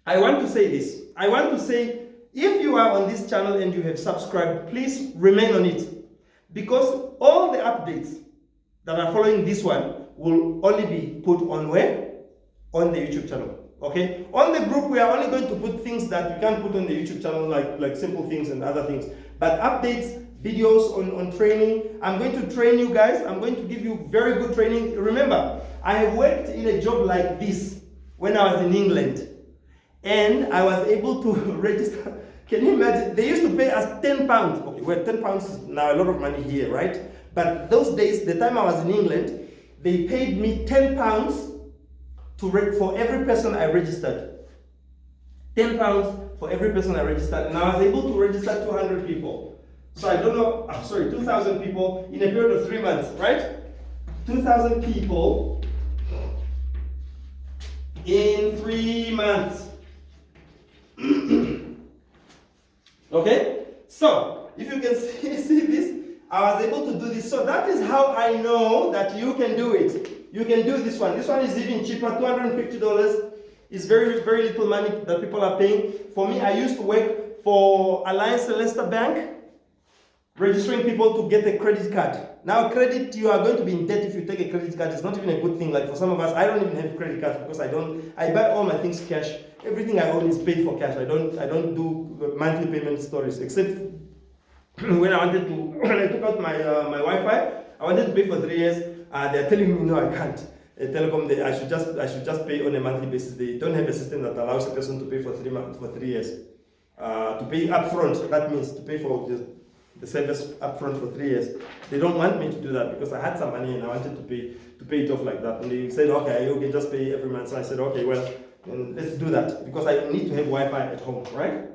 A: I want to say this. I want to say, if you are on this channel and you have subscribed, please remain on it. Because all the updates that are following this one will only be put on where? On the YouTube channel. Okay? On the group, we are only going to put things that we can't put on the YouTube channel, like simple things and other things. But updates, videos on training, I'm going to train you guys. I'm going to give you very good training. Remember, I have worked in a job like this when I was in England. And I was able to register. Can you imagine? They used to pay us £10. Okay, well, £10 is now a lot of money here, right? But those days, the time I was in England, they paid me £10 for every person I registered. £10 for every person I registered. And I was able to register 200 people. So I don't know, 2,000 people in a period of 3 months, right? 2,000 people in 3 months. Okay, so if you can see this, I was able to do this. So that is how I know that you can do it. You can do this one. This one is even cheaper, $250. It's very, very little money that people are paying. For me, I used to work for Alliance Leicester Bank, registering people to get a credit card. Now, credit, you are going to be in debt if you take a credit card. It's not even a good thing. Like for some of us, I don't even have credit cards because I buy all my things cash. Everything I own is paid for cash. I don't do monthly payment stories, except when I took out my Wi-Fi, I wanted to pay for 3 years. They're telling me no, I can't. Telecom, I should just pay on a monthly basis. They don't have a system that allows a person to pay for 3 years. To pay upfront, that means to pay for the service upfront for 3 years. They don't want me to do that because I had some money and I wanted to pay it off like that. And they said, okay, you can just pay every month. So I said, okay, well, let's do that because I need to have Wi-Fi at home, right?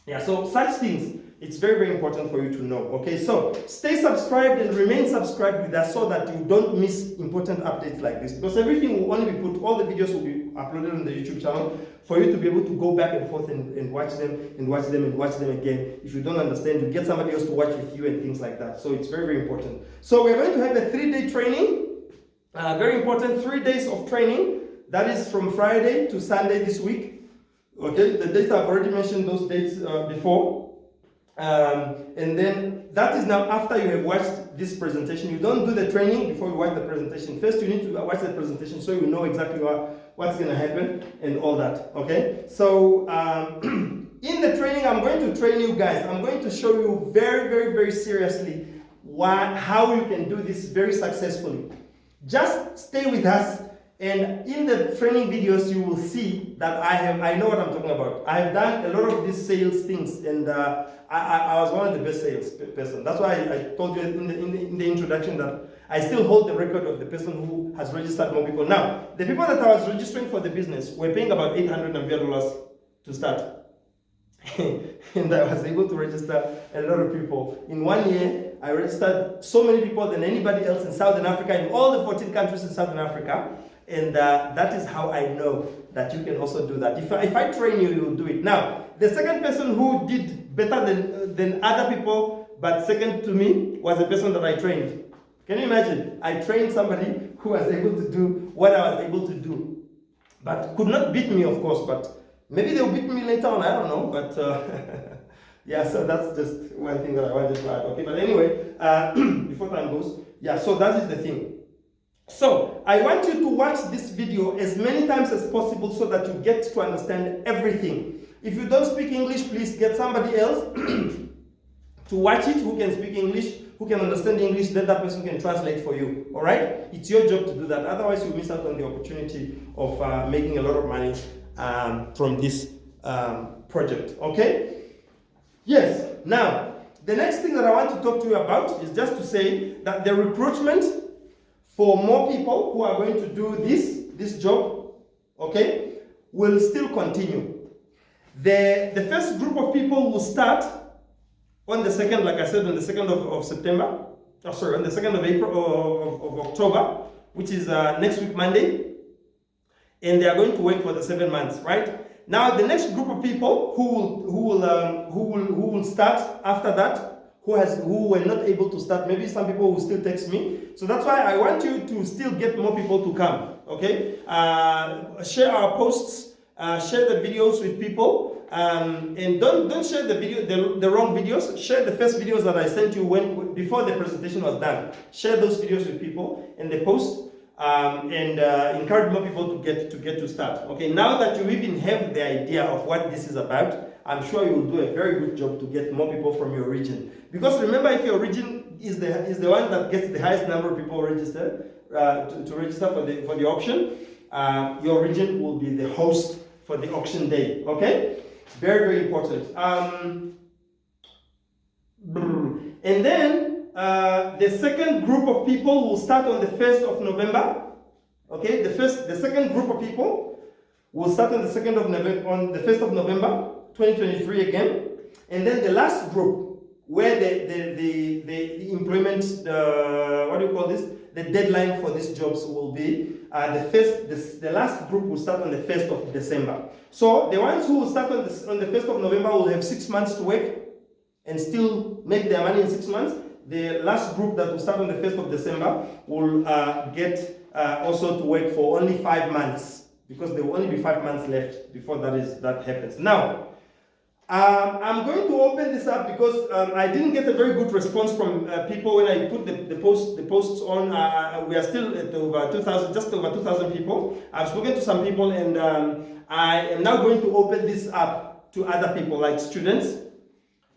A: Yeah, so such things, it's very, very important for you to know. Okay, so stay subscribed and remain subscribed with us so that you don't miss important updates like this, because everything will only be put, all the videos will be uploaded on the YouTube channel for you to be able to go back and forth and watch them and watch them and watch them again. If you don't understand, you get somebody else to watch with you and things like that. So it's very, very important. So we're going to have a 3-day training, very important 3 days of training. That is from Friday to Sunday this week. Okay, the dates I've already mentioned those dates before. And then that is now after you have watched this presentation. You don't do the training before you watch the presentation. First, you need to watch the presentation so you know exactly what's going to happen and all that. Okay, so in the training, I'm going to train you guys. I'm going to show you very, very, very seriously how you can do this very successfully. Just stay with us. And in the training videos, you will see that I know what I'm talking about. I have done a lot of these sales things, and I was one of the best sales person. That's why I told you in the introduction that I still hold the record of the person who has registered more people. Now, the people that I was registering for the business were paying about $800 to start. And I was able to register a lot of people. In 1 year, I registered so many people than anybody else in Southern Africa, in all the 14 countries in Southern Africa. And that is how I know that you can also do that. If I train you, you will do it. Now, the second person who did better than other people, but second to me, was the person that I trained. Can you imagine? I trained somebody who was able to do what I was able to do, but could not beat me, of course, but maybe they'll beat me later on, I don't know, but yeah, so that's just one thing that I wanted to add. Okay, but anyway, before time goes, yeah, so that is the thing. So, I want you to watch this video as many times as possible so that you get to understand everything. If you don't speak English, please get somebody else to watch it, who can speak English, who can understand English, then that person can translate for you, all right? It's your job to do that. Otherwise, you miss out on the opportunity of making a lot of money from this project, okay? Yes, now, the next thing that I want to talk to you about is just to say that the recruitment for more people who are going to do this job, okay, will still continue. The first group of people will start on the 2nd, like I said, on the 2nd of September, oh, sorry, on the 2nd of April, of October, which is next week, Monday, and they are going to work for the 7 months, right? Now, the next group of people who will start after that, who were not able to start, maybe some people will still text me. So that's why I want you to still get more people to come, okay? Share our posts, share the videos with people, and don't share the wrong videos. Share the first videos that I sent you before the presentation was done. Share those videos with people in the post, and encourage more people to get to start. Okay, now that you even have the idea of what this is about, I'm sure you will do a very good job to get more people from your region. Because remember, if your region is the one that gets the highest number of people registered to register for the auction, your region will be the host for the auction day. Okay, very, very important. And then the second group of people will start on the 1st of November. Okay, the second group of people will start on the 1st of November 2023 again. And then the last group, where the employment, what do you call this? The deadline for these jobs will be the last group will start on the 1st of December. So the ones who will start on the 1st of November will have 6 months to work and still make their money in 6 months. The last group that will start on the 1st of December will get also to work for only 5 months, because there will only be 5 months left before that happens. Now, I'm going to open this up because I didn't get a very good response from people when I put the posts on. We are still at over 2,000, just over 2,000 people. I've spoken to some people, and I am now going to open this up to other people, like students.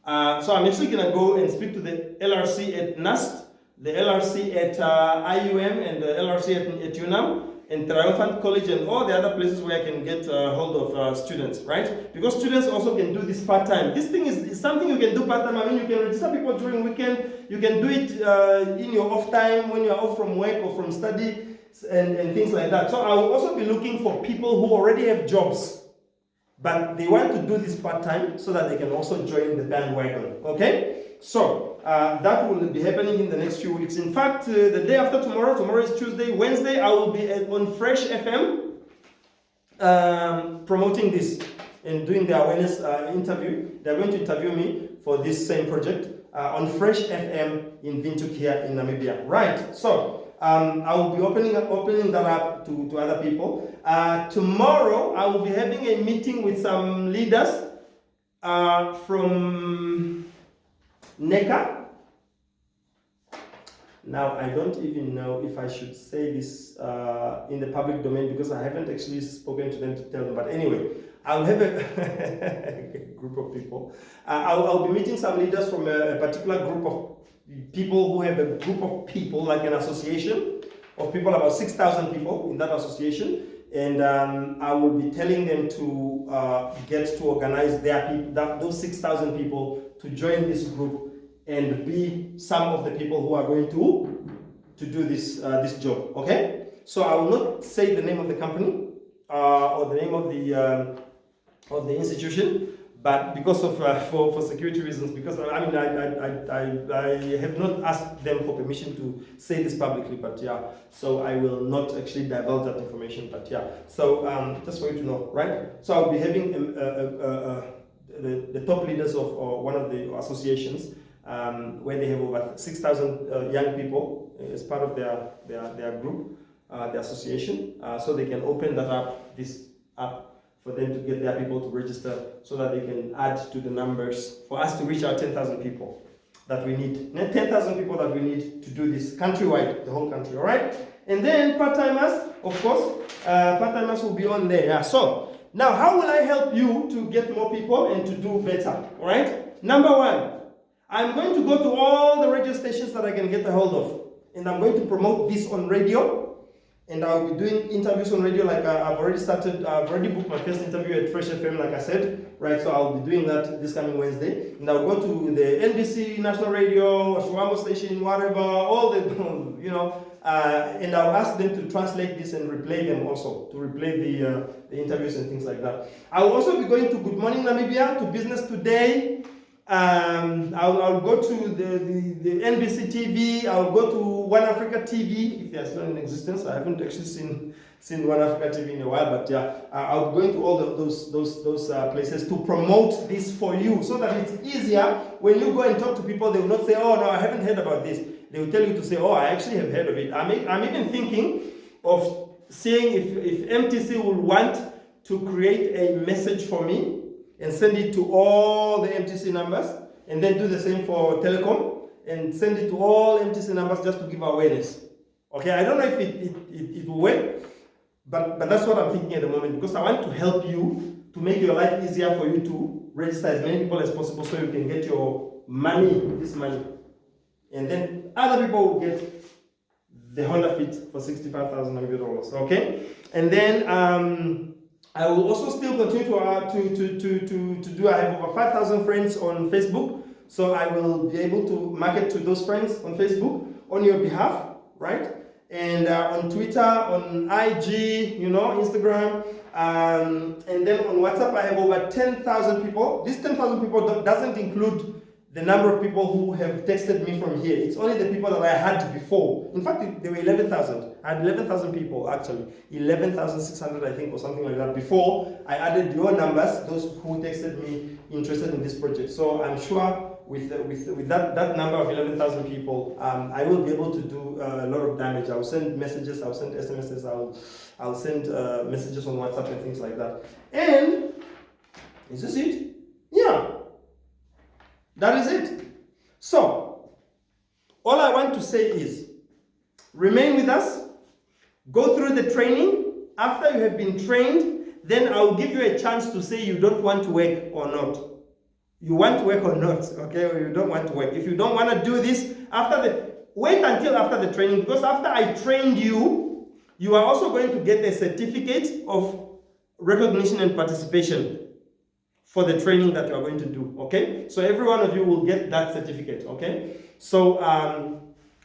A: So I'm actually going to go and speak to the LRC at NAST, the LRC at IUM, and the LRC at UNAM, and Triumphant College, and all the other places where I can get hold of students, right? Because students also can do this part-time. This thing is something you can do part-time. I mean, you can register people during weekend. You can do it in your off time, when you're off from work or from study, and things like that. So I will also be looking for people who already have jobs, but they want to do this part-time so that they can also join the bandwagon, okay? So that will be happening in the next few weeks. In fact, the day after tomorrow is Tuesday, Wednesday, I will be on Fresh FM promoting this and doing the awareness interview. They're going to interview me for this same project on Fresh FM in Windhoek here in Namibia. Right, so I will be opening that up to other people. Tomorrow, I will be having a meeting with some leaders from NECA. Now, I don't even know if I should say this in the public domain, because I haven't actually spoken to them to tell them. But anyway, I'll have a group of people. I'll be meeting some leaders from a particular group of people who have a group of people, like an association of people, about 6,000 people in that association. And I will be telling them to get to organize their people, those 6,000 people, to join this group and be some of the people who are going to do this job. Okay? So I will not say the name of the company or the name of the institution, but because of for security reasons, because I mean I have not asked them for permission to say this publicly, but yeah, so I will not actually divulge that information, but yeah, so just for you to know, right? So I'll be having the top leaders of one of the associations where they have over 6,000 young people as part of their group, the association, so they can open that up, this up, for them to get their people to register so that they can add to the numbers for us to reach our 10,000 people that we need. 10,000 people that we need to do this countrywide, the whole country, all right? And then part-timers, of course, part-timers will be on there. Yeah. So now, how will I help you to get more people and to do better, all right? Number one, I'm going to go to all the radio stations that I can get a hold of, and I'm going to promote this on radio. And I'll be doing interviews on radio, like I've already started. I've already booked my first interview at Fresh FM, like I said, right? So I'll be doing that this coming Wednesday. And I'll go to the NBC National Radio, Shwambo Station, whatever, all the, you know, and I'll ask them to translate this and replay them also, to replay the interviews and things like that. I'll also be going to Good Morning Namibia, to Business Today. I'll go to the NBC TV. I'll go to One Africa TV, if they're still in existence. I haven't actually seen One Africa TV in a while, but yeah, I'll be going to all those places to promote this for you, so that it's easier when you go and talk to people. They will not say, "Oh no, I haven't heard about this." They will tell you to say, "Oh, I actually have heard of it." I'm even thinking of seeing if MTC will want to create a message for me and send it to all the MTC numbers, and then do the same for telecom, and send it to all MTC numbers just to give awareness. Okay, I don't know if it will work, but that's what I'm thinking at the moment, because I want to help you, to make your life easier for you to register as many people as possible, so you can get your money, this money. And then other people will get the Honda Fit for $65,000, okay? And then I will also still continue to do. I have over 5,000 friends on Facebook, so I will be able to market to those friends on Facebook on your behalf, right? And on Twitter, on IG, you know, Instagram, and then on WhatsApp, I have over 10,000 people. This 10,000 people doesn't include the number of people who have texted me from here. It's only the people that I had before. In fact, there were 11,000. I had 11,000 people, actually. 11,600, I think, or something like that. Before I added your numbers, those who texted me interested in this project. So I'm sure with that number of 11,000 people, I will be able to do a lot of damage. I'll send messages, I'll send SMSs, I'll send messages on WhatsApp and things like that. And, is this it? Yeah. That is it. So, all I want to say is, remain with us, go through the training. After you have been trained, then I'll give you a chance to say you don't want to work or not. You want to work or not, okay, or you don't want to work. If you don't want to do this, wait until after the training, because after I trained you, you are also going to get a certificate of recognition and participation for the training that you are going to do, okay? So every one of you will get that certificate, okay? So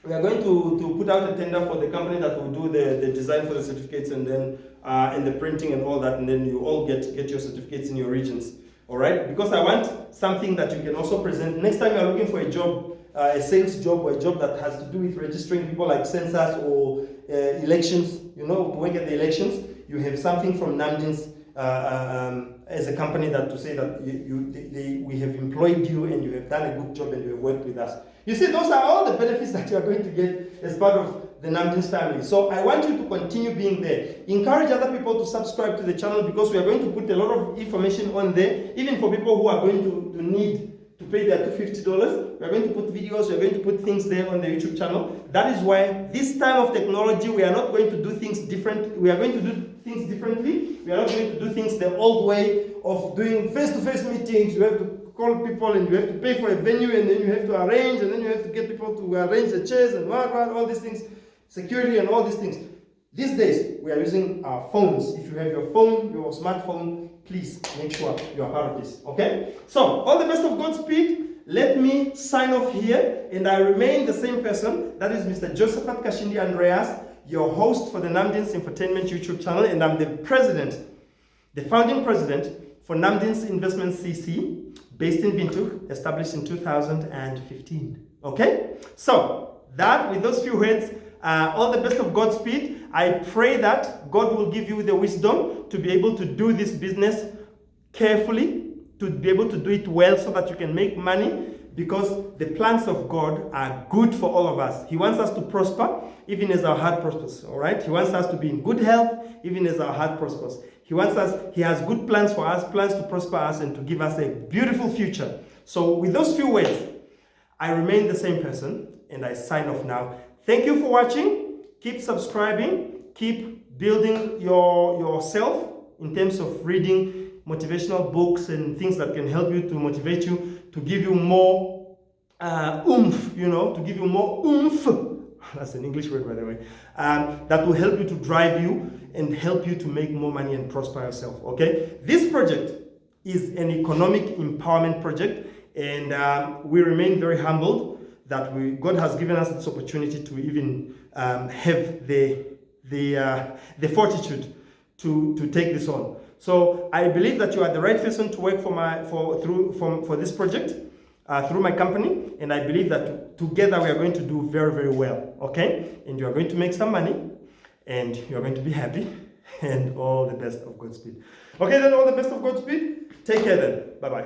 A: we are going to put out a tender for the company that will do the design for the certificates, and then and the printing and all that, and then you all get your certificates in your regions, all right? Because I want something that you can also present. Next time you're looking for a job, a sales job, or a job that has to do with registering people, like census or elections, you know, to work at the elections, you have something from NAMDINS as a company that to say that we have employed you and you have done a good job and you have worked with us. You see, those are all the benefits that you are going to get as part of the NAMDINS family. So I want you to continue being there. Encourage other people to subscribe to the channel, because we are going to put a lot of information on there, even for people who are going to need to pay their $250. We are going to put videos, we are going to put things there on the YouTube channel. That is why this time of technology, we are not going to do things different. We are going to do things differently. We are not going to do things the old way of doing face-to-face meetings. You have to call people and you have to pay for a venue, and then you have to arrange, and then you have to get people to arrange the chairs and all these things, security and all these things. These days, we are using our phones. If you have your phone, your smartphone, please make sure you are part of this, okay? So, all the best of Godspeed. Let me sign off here, and I remain the same person. That is Mr. Josephat Kashindi Andreas, your host for the NAMDINS Infotainment YouTube channel, and I'm the president, the founding president for NAMDINS Investment CC, based in Windhoek, established in 2015, okay? So, with those few words, all the best of Godspeed. I pray that God will give you the wisdom to be able to do this business carefully, to be able to do it well, so that you can make money, because the plans of God are good for all of us. He wants us to prosper, even as our heart prospers, all right? He wants us to be in good health, even as our heart prospers. He has good plans for us, plans to prosper us and to give us a beautiful future. So with those few words, I remain the same person, and I sign off now. Thank you for watching. Keep subscribing. Keep building yourself in terms of reading motivational books and things that can help you, to motivate you, to give you more oomph, you know, to give you more oomph. That's an English word, by the way. That will help you to drive you and help you to make more money and prosper yourself, okay? This project is an economic empowerment project, and we remain very humbled that God has given us this opportunity to even have the fortitude to take this on. So I believe that you are the right person to work for this project through my company, and I believe that together we are going to do very, very well, okay? And you are going to make some money, and you are going to be happy, and all the best of Godspeed. Okay, then all the best of Godspeed. Take care then. Bye-bye.